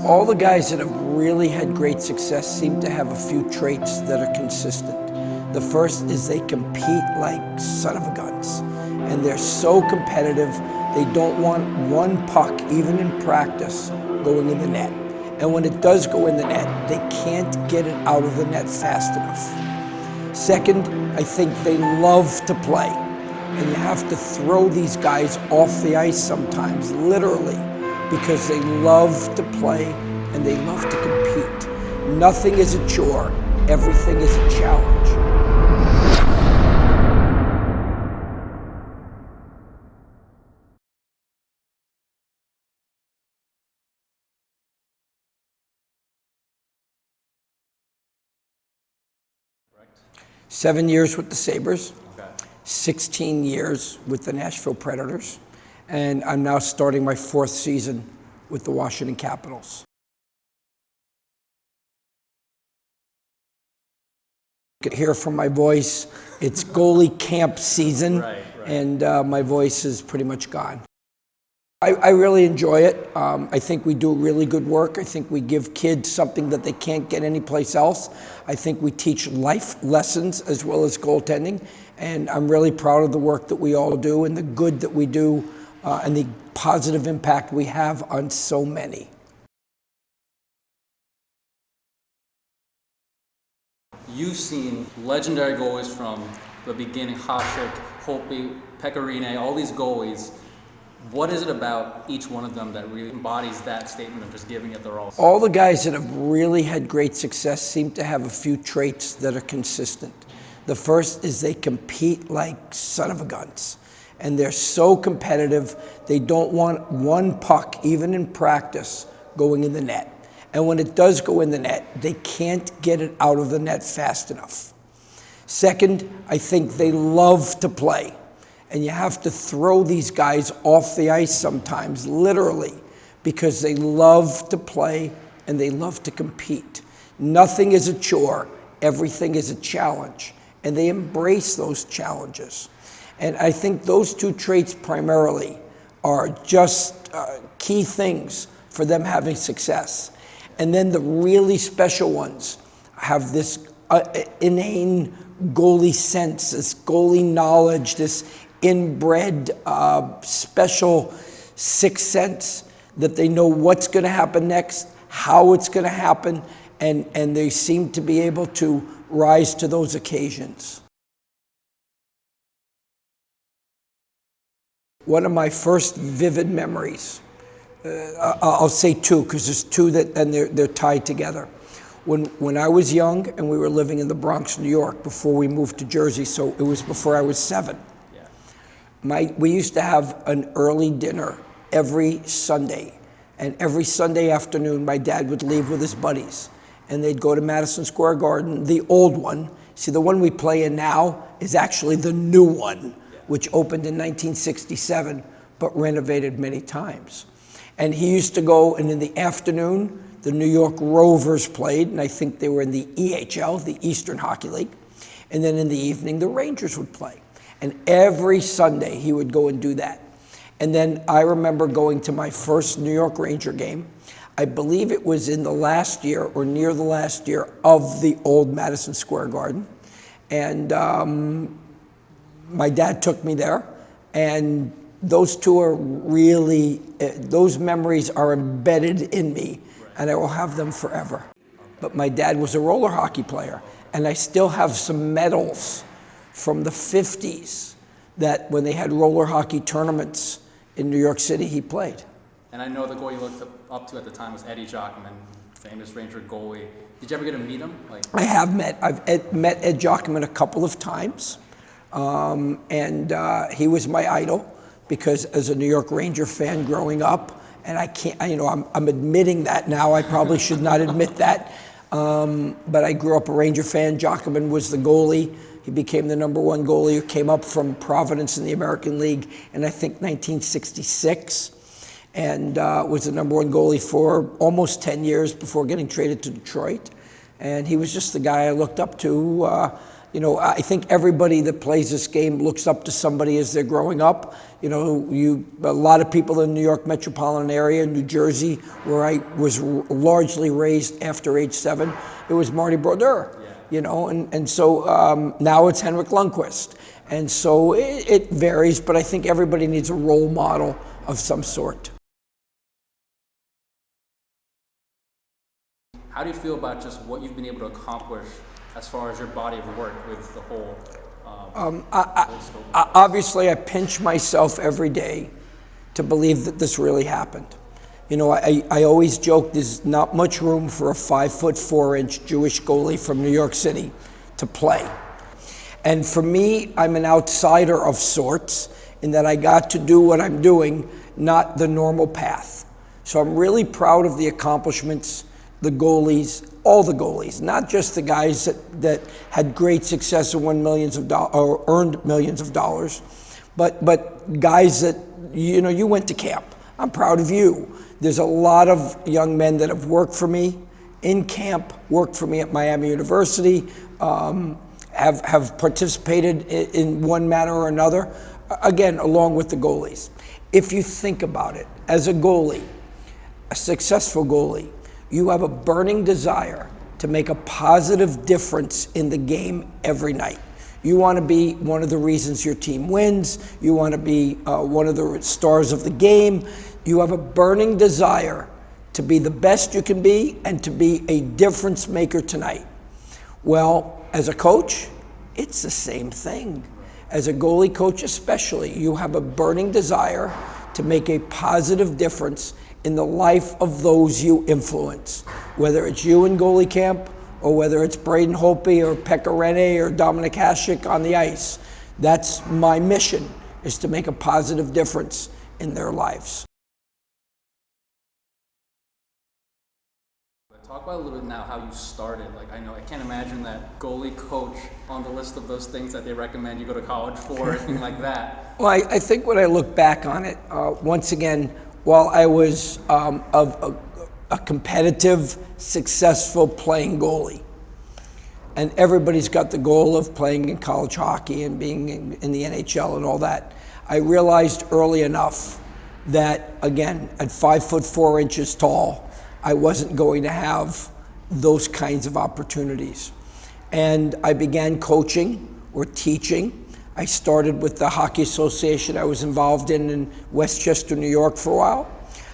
All the guys that have really had great success seem to have a few traits that are consistent. The first is they compete like son of a guns, and they're so competitive, they don't want one puck, even in practice, going in the net. And when it does go in the net, they can't get it out of the net fast enough. Second, I think they love to play, and you have to throw these guys off the ice sometimes, literally, because they love to play and they love to compete. Nothing is a chore, everything is a challenge. Correct. 7 years with the Sabres, Okay. 16 years with the Nashville Predators, and I'm now starting my 4th season with the Washington Capitals. You can hear from my voice, it's goalie camp season, Right. and my voice is pretty much gone. I really enjoy it. I think we do really good work. I think we give kids something that they can't get anyplace else. I think we teach life lessons as well as goaltending, and I'm really proud of the work that we all do and the good that we do and the positive impact we have on so many. You've seen legendary goalies from the beginning, Hasek, Holtby, Pekka Rinne, all these goalies. What is it about each one of them that really embodies that statement of just giving it their all? All the guys that have really had great success seem to have a few traits that are consistent. The first is they compete like son of a guns, and they're so competitive, they don't want one puck, even in practice, going in the net. And when it does go in the net, they can't get it out of the net fast enough. Second, I think they love to play. And you have to throw these guys off the ice sometimes, literally, because they love to play and they love to compete. Nothing is a chore, everything is a challenge. And they embrace those challenges. And I think those two traits primarily are just key things for them having success. And then the really special ones have this inane goalie sense, this goalie knowledge, this inbred special sixth sense that they know what's going to happen next, how it's going to happen, and they seem to be able to rise to those occasions. One of my first vivid memories, I'll say two, because there's two that, and they're tied together. When I was young and we were living in the Bronx, New York, before we moved to Jersey, so it was before I was 7. We used to have an early dinner every Sunday, and every Sunday afternoon my dad would leave with his buddies, and they'd go to Madison Square Garden, the old one. See, the one we play in now is actually the new one, which opened in 1967, but renovated many times. And he used to go, and in the afternoon, the New York Rovers played, and I think they were in the EHL, the Eastern Hockey League. And then in the evening, the Rangers would play. And every Sunday, he would go and do that. And then I remember going to my first New York Ranger game. I believe it was in the last year or near the last year of the old Madison Square Garden. And my dad took me there. And those two are really, those memories are embedded in me, and I will have them forever. But my dad was a roller hockey player, and I still have some medals from the 50s that when they had roller hockey tournaments in New York City, he played. And I know the goalie you looked up to at the time was Eddie Jockman, famous Ranger goalie. Did you ever get to meet him? I have met. I've met Ed Jockman a couple of times, and he was my idol because as a New York Ranger fan growing up, and I can't, I'm admitting that now. I probably should not admit that, but I grew up a Ranger fan. Jockman was the goalie. He became the #1 goalie who came up from Providence in the American League in, I think, 1966, and was the #1 goalie for almost 10 years before getting traded to Detroit. And he was just the guy I looked up to, You know, I think everybody that plays this game looks up to somebody as they're growing up. You know, a lot of people in the New York metropolitan area, New Jersey, where I was largely raised after age 7, it was Marty Brodeur. You know, and so now it's Henrik Lundqvist. And so it varies, but I think everybody needs a role model of some sort. How do you feel about just what you've been able to accomplish as far as your body of work with the whole Obviously, I pinch myself every day to believe that this really happened. You know, I always joke there's not much room for a 5'4" Jewish goalie from New York City to play. And for me, I'm an outsider of sorts in that I got to do what I'm doing, not the normal path. So I'm really proud of the accomplishments, the goalies, all the goalies, not just the guys that had great success and won millions of dollars or earned millions of dollars, but guys that, you know, you went to camp. I'm proud of you. There's a lot of young men that have worked for me in camp, worked for me at Miami University, have participated in one manner or another, again, along with the goalies. If you think about it, as a goalie, a successful goalie, you have a burning desire to make a positive difference in the game every night. You want to be one of the reasons your team wins. You want to be one of the stars of the game. You have a burning desire to be the best you can be and to be a difference maker tonight. Well, as a coach, it's the same thing. As a goalie coach especially, you have a burning desire to make a positive difference in the life of those you influence, whether it's you in goalie camp or whether it's Braden Holtby or Pekka Rinne or Dominik Hasek on the ice. That's my mission, is to make a positive difference in their lives. Talk about a little bit now how you started. Like, I know, I can't imagine that goalie coach on the list of those things that they recommend you go to college for or anything like that. Well, I think when I look back on it, once again, while I was a competitive, successful playing goalie, and everybody's got the goal of playing in college hockey and being in the NHL and all that, I realized early enough that, again, at 5'4" tall, I wasn't going to have those kinds of opportunities. And I began coaching or teaching. I started with the Hockey Association I was involved in Westchester, New York for a while.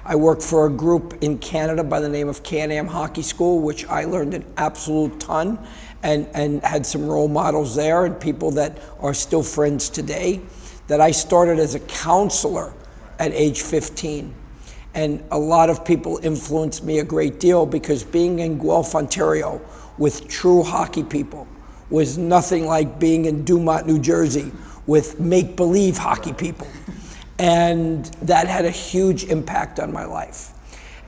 I worked for a group in Canada by the name of Can-Am Hockey School, which I learned an absolute ton and had some role models there and people that are still friends today. That I started as a counselor at age 15. And a lot of people influenced me a great deal because being in Guelph, Ontario with true hockey people was nothing like being in Dumont, New Jersey with make-believe hockey people. And that had a huge impact on my life.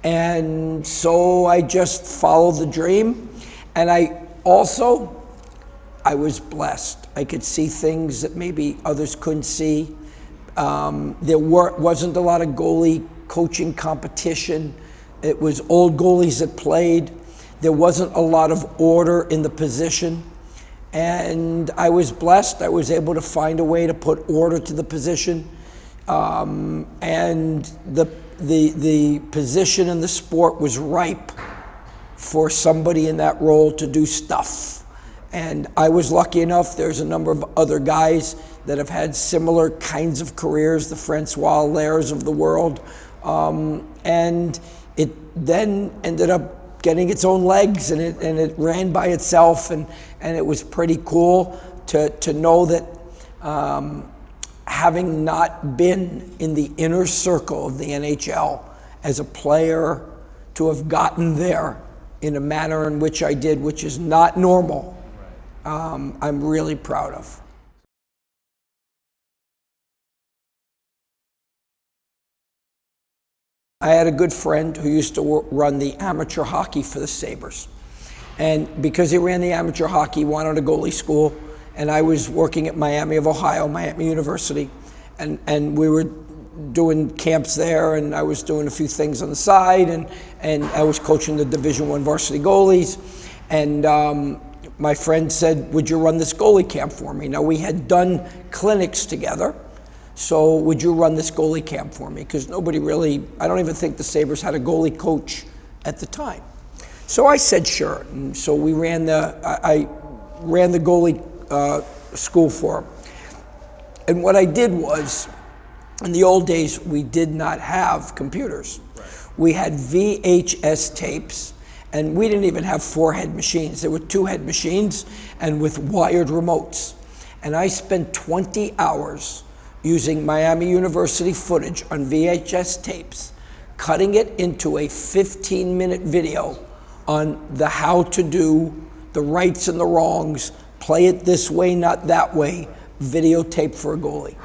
And so I just followed the dream. And I was blessed. I could see things that maybe others couldn't see. There wasn't a lot of goalie coaching competition. It was old goalies that played. There wasn't a lot of order in the position. And I was blessed. I was able to find a way to put order to the position. And the position in the sport was ripe for somebody in that role to do stuff. And I was lucky enough. There's a number of other guys that have had similar kinds of careers, the Francois Lairs of the world. And it then ended up getting its own legs, and it ran by itself, and it was pretty cool to know that having not been in the inner circle of the NHL as a player, to have gotten there in a manner in which I did, which is not normal, I'm really proud of. I had a good friend who used to run the amateur hockey for the Sabres. And because he ran the amateur hockey, he wanted a goalie school. And I was working at Miami of Ohio, Miami University. And we were doing camps there, and I was doing a few things on the side, and I was coaching the Division I varsity goalies. And my friend said, would you run this goalie camp for me? Now, we had done clinics together, so would you run this goalie camp for me? Because nobody really, I don't even think the Sabres had a goalie coach at the time. So I said sure, and so we ran I ran the goalie school for him. And what I did was, in the old days, we did not have computers. Right. We had VHS tapes, and we didn't even have 4-head machines. There were 2-head machines and with wired remotes. And I spent 20 hours using Miami University footage on VHS tapes, cutting it into a 15-minute video on the how to do, the rights and the wrongs, play it this way, not that way, videotape for a goalie.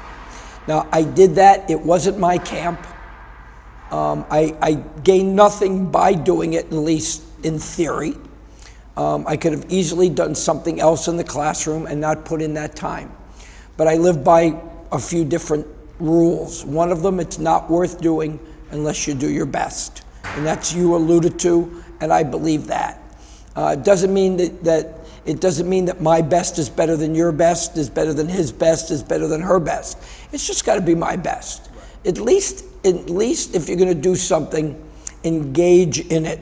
Now, I did that. It wasn't my camp. I gained nothing by doing it, at least in theory. I could have easily done something else in the classroom and not put in that time. But I live by a few different rules. One of them, it's not worth doing unless you do your best. And that's you alluded to, and I believe that. It doesn't mean that my best is better than your best, is better than his best, is better than her best. It's just got to be my best. At least if you're going to do something, engage in it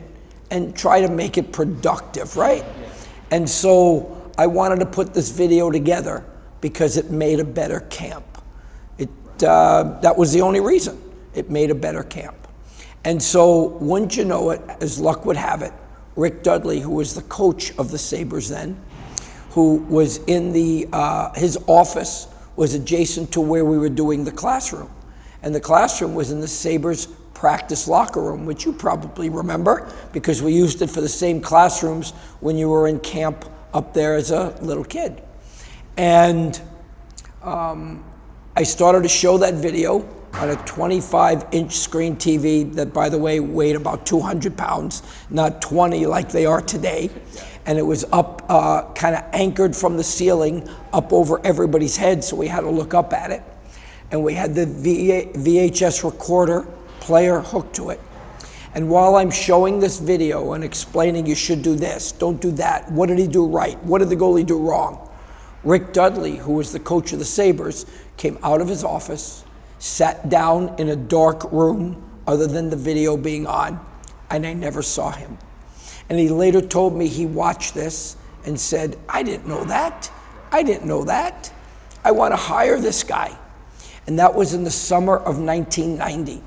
and try to make it productive, right? And so I wanted to put this video together because it made a better camp. That was the only reason. It made a better camp. And so, wouldn't you know it, as luck would have it, Rick Dudley, who was the coach of the Sabres then, who was in his office was adjacent to where we were doing the classroom. And the classroom was in the Sabres practice locker room, which you probably remember because we used it for the same classrooms when you were in camp up there as a little kid. And I started to show that video on a 25-inch screen TV that, by the way, weighed about 200 pounds, not 20 like they are today. And it was up, kind of anchored from the ceiling up over everybody's head, so we had to look up at it. And we had the VHS recorder player hooked to it. And while I'm showing this video and explaining you should do this, don't do that, what did he do right, what did the goalie do wrong, Rick Dudley, who was the coach of the Sabres, came out of his office, sat down in a dark room other than the video being on, and I never saw him. And he later told me he watched this and said, I didn't know that. I didn't know that. I want to hire this guy. And that was in the summer of 1990.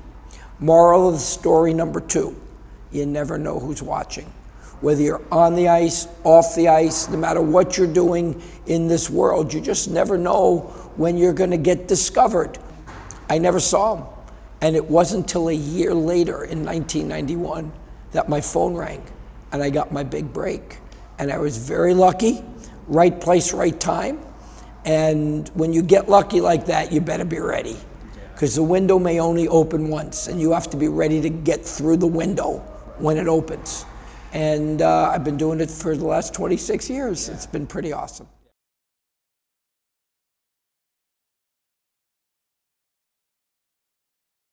Moral of the story number 2, you never know who's watching. Whether you're on the ice, off the ice, no matter what you're doing in this world, you just never know when you're going to get discovered. I never saw him. And it wasn't until a year later in 1991 that my phone rang and I got my big break. And I was very lucky, right place, right time. And when you get lucky like that, you better be ready. Because the window may only open once and you have to be ready to get through the window when it opens. And I've been doing it for the last 26 years. It's been pretty awesome.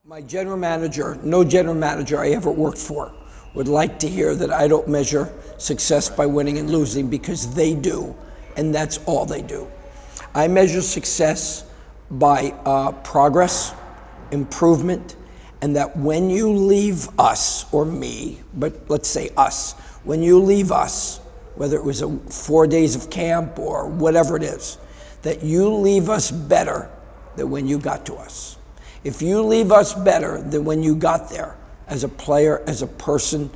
My general manager, no general manager I ever worked for, would like to hear that I don't measure success by winning and losing, because they do, and that's all they do. I measure success by progress, improvement, and that when you leave us, or me, but let's say us, when you leave us, whether it was 4 days of camp or whatever it is, that you leave us better than when you got to us. If you leave us better than when you got there, as a player, as a person,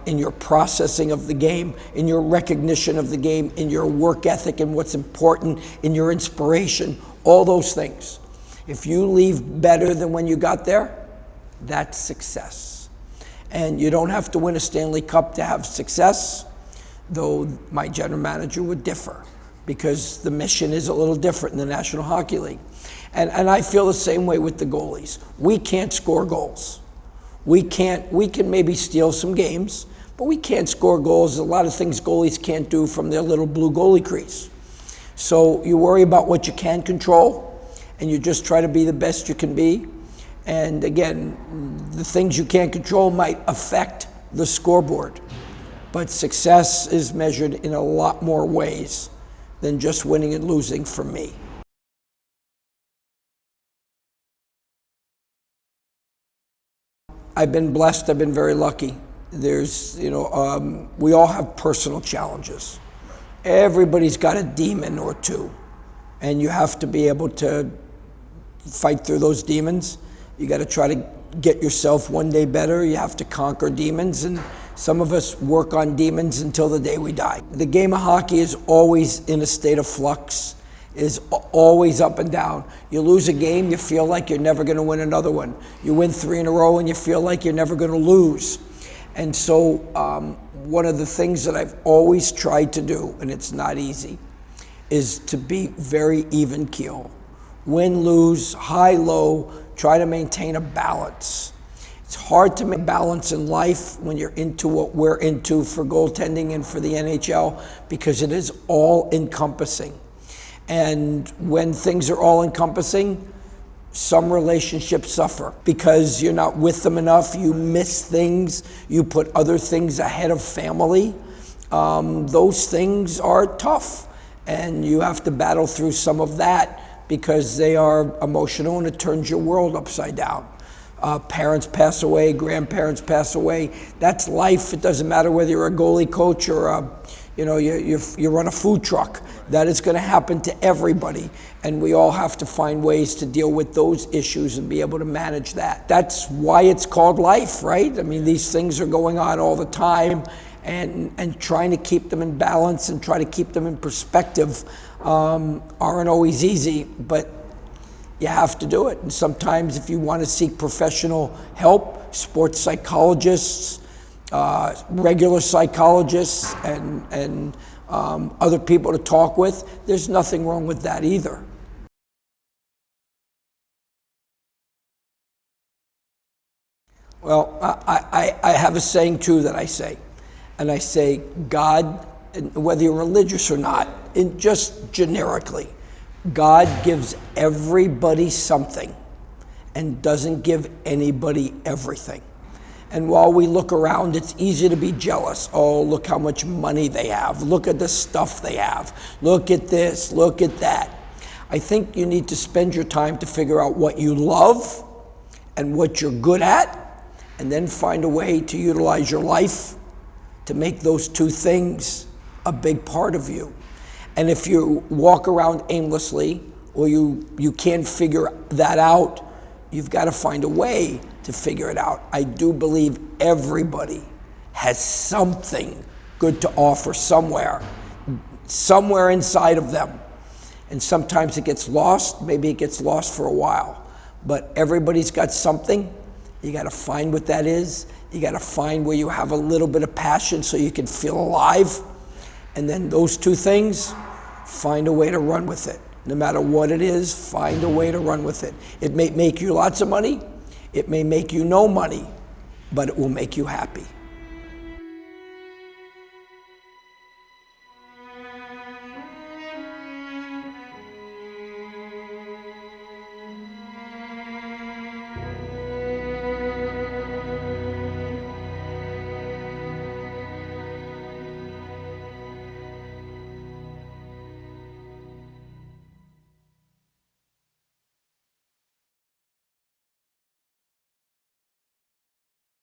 in your processing of the game, in your recognition of the game, in your work ethic and what's important, in your inspiration, all those things. If you leave better than when you got there, that's success. And you don't have to win a Stanley Cup to have success, though my general manager would differ, because the mission is a little different in the National Hockey League. And I feel the same way with the goalies. We can't score goals. We can maybe steal some games, but we can't score goals. There's a lot of things goalies can't do from their little blue goalie crease. So you worry about what you can control, and you just try to be the best you can be. And again, the things you can't control might affect the scoreboard. But success is measured in a lot more ways than just winning and losing for me. I've been blessed, I've been very lucky. We all have personal challenges. Everybody's got a demon or two, and you have to be able to fight through those demons. You got to try to get yourself one day better. You have to conquer demons, and some of us work on demons until the day we die. The game of hockey is always in a state of flux, is always up and down. You lose a game, you feel like you're never going to win another one. You win 3 in a row and you feel like you're never going to lose. And so one of the things that I've always tried to do, and it's not easy, is to be very even keel. Win, lose, high, low, try to maintain a balance. It's hard to make balance in life when you're into what we're into for goaltending and for the NHL, because it is all encompassing. And when things are all encompassing, some relationships suffer because you're not with them enough, you miss things, you put other things ahead of family. Those things are tough, and you have to battle through some of that because they are emotional and it turns your world upside down. Parents pass away, grandparents pass away. That's life. It doesn't matter whether you're a goalie coach or you run a food truck. That is going to happen to everybody, and we all have to find ways to deal with those issues and be able to manage that. That's why it's called life, right? I mean, these things are going on all the time, and trying to keep them in balance and try to keep them in perspective aren't always easy, but you have to do it. And sometimes if you want to seek professional help, sports psychologists, regular psychologists, and other people to talk with, there's nothing wrong with that either. Well, I have a saying too that I say, and I say, God, whether you're religious or not, just generically, God gives everybody something and doesn't give anybody everything. And while we look around, it's easy to be jealous. Oh, look how much money they have. Look at the stuff they have. Look at this, look at that. I think you need to spend your time to figure out what you love and what you're good at, and then find a way to utilize your life to make those two things a big part of you. And if you walk around aimlessly, or you can't figure that out, you've got to find a way to figure it out. I do believe everybody has something good to offer somewhere inside of them. And sometimes it gets lost, maybe it gets lost for a while, but everybody's got something. You got to find what that is. You got to find where you have a little bit of passion so you can feel alive. And then those two things, find a way to run with it. No matter what it is, find a way to run with it. It may make you lots of money. It may make you no money, but it will make you happy.